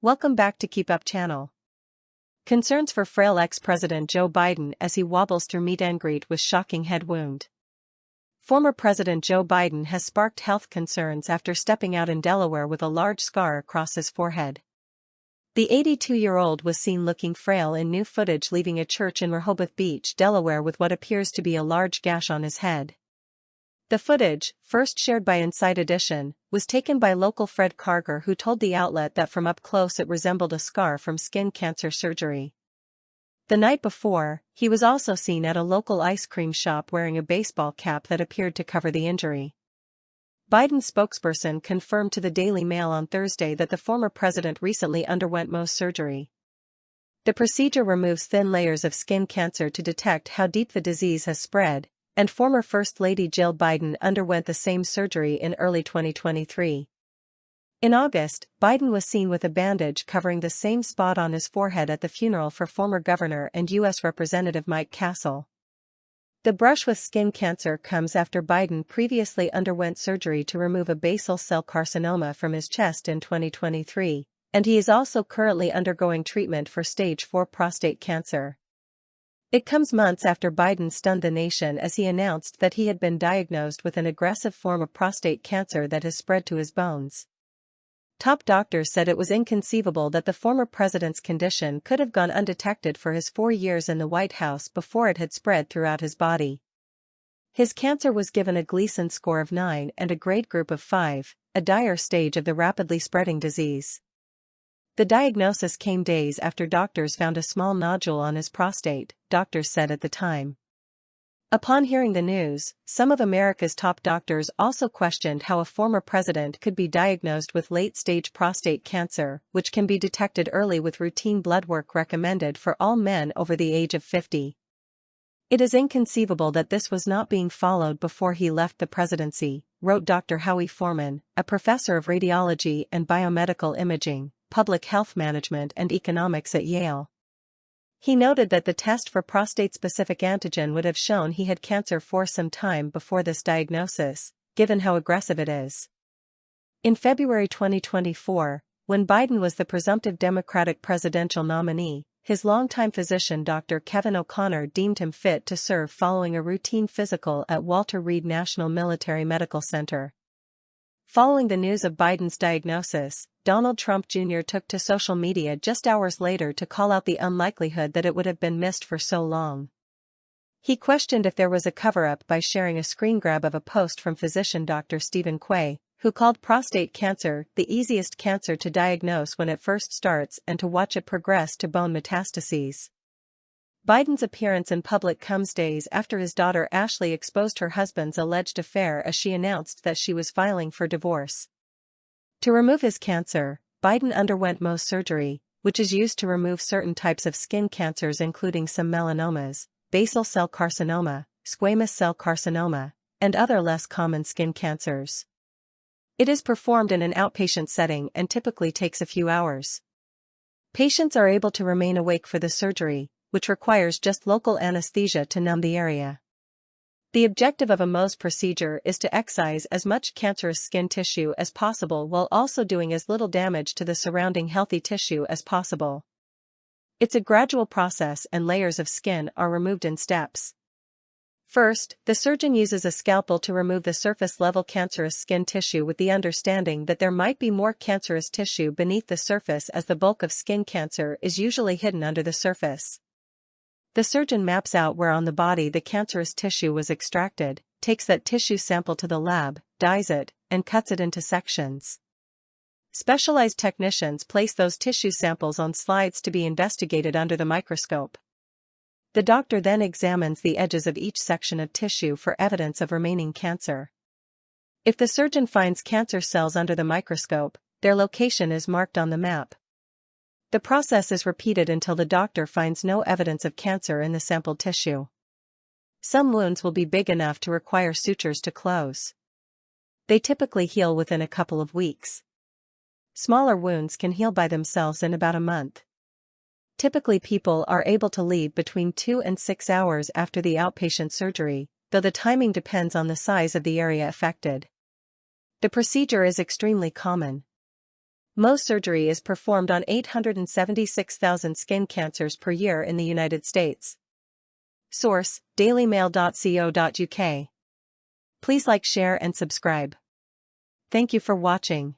Welcome back to Keep Up channel. Concerns for frail ex-President Joe Biden as he wobbles through meet and greet with shocking head wound. Former President Joe Biden has sparked health concerns after stepping out in Delaware with a large scar across his forehead. The 82-year-old was seen looking frail in new footage leaving a church in Rehoboth Beach, Delaware with what appears to be a large gash on his head. The footage, first shared by Inside Edition, was taken by local Fred Karger, who told the outlet that from up close it resembled a scar from skin cancer surgery. The night before, he was also seen at a local ice cream shop wearing a baseball cap that appeared to cover the injury. Biden's spokesperson confirmed to the Daily Mail on Thursday that the former president recently underwent Mohs surgery. The procedure removes thin layers of skin cancer to detect how deep the disease has spread, and former First Lady Jill Biden underwent the same surgery in early 2023. In August, Biden was seen with a bandage covering the same spot on his forehead at the funeral for former Governor and U.S. Representative Mike Castle. The brush with skin cancer comes after Biden previously underwent surgery to remove a basal cell carcinoma from his chest in 2023, and he is also currently undergoing treatment for stage 4 prostate cancer. It comes months after Biden stunned the nation as he announced that he had been diagnosed with an aggressive form of prostate cancer that has spread to his bones. Top doctors said it was inconceivable that the former president's condition could have gone undetected for his 4 years in the White House before it had spread throughout his body. His cancer was given a Gleason score of 9 and a grade group of 5, a dire stage of the rapidly spreading disease. The diagnosis came days after doctors found a small nodule on his prostate, doctors said at the time. Upon hearing the news, some of America's top doctors also questioned how a former president could be diagnosed with late-stage prostate cancer, which can be detected early with routine blood work recommended for all men over the age of 50. It is inconceivable that this was not being followed before he left the presidency, wrote Dr. Howie Foreman, a professor of radiology and biomedical imaging, public health management and economics at Yale. He noted that the test for prostate-specific antigen would have shown he had cancer for some time before this diagnosis, given how aggressive it is. In February 2024, when Biden was the presumptive Democratic presidential nominee, his longtime physician Dr. Kevin O'Connor deemed him fit to serve following a routine physical at Walter Reed National Military Medical Center. Following the news of Biden's diagnosis, Donald Trump Jr. took to social media just hours later to call out the unlikelihood that it would have been missed for so long. He questioned if there was a cover-up by sharing a screen grab of a post from physician Dr. Stephen Quay, who called prostate cancer the easiest cancer to diagnose when it first starts and to watch it progress to bone metastases. Biden's appearance in public comes days after his daughter Ashley exposed her husband's alleged affair as she announced that she was filing for divorce. To remove his cancer, Biden underwent Mohs surgery, which is used to remove certain types of skin cancers including some melanomas, basal cell carcinoma, squamous cell carcinoma, and other less common skin cancers. It is performed in an outpatient setting and typically takes a few hours. Patients are able to remain awake for the surgery, which requires just local anesthesia to numb the area. The objective of a Mohs procedure is to excise as much cancerous skin tissue as possible while also doing as little damage to the surrounding healthy tissue as possible. It's a gradual process and layers of skin are removed in steps. First, the surgeon uses a scalpel to remove the surface-level cancerous skin tissue with the understanding that there might be more cancerous tissue beneath the surface as the bulk of skin cancer is usually hidden under the surface. The surgeon maps out where on the body the cancerous tissue was extracted, takes that tissue sample to the lab, dyes it, and cuts it into sections. Specialized technicians place those tissue samples on slides to be investigated under the microscope. The doctor then examines the edges of each section of tissue for evidence of remaining cancer. If the surgeon finds cancer cells under the microscope, their location is marked on the map. The process is repeated until the doctor finds no evidence of cancer in the sampled tissue. Some wounds will be big enough to require sutures to close. They typically heal within a couple of weeks. Smaller wounds can heal by themselves in about a month. Typically people are able to leave between 2 and 6 hours after the outpatient surgery, though the timing depends on the size of the area affected. The procedure is extremely common. Mohs surgery is performed on 876,000 skin cancers per year in the United States. Source: dailymail.co.uk. Please like, share and subscribe. Thank you for watching.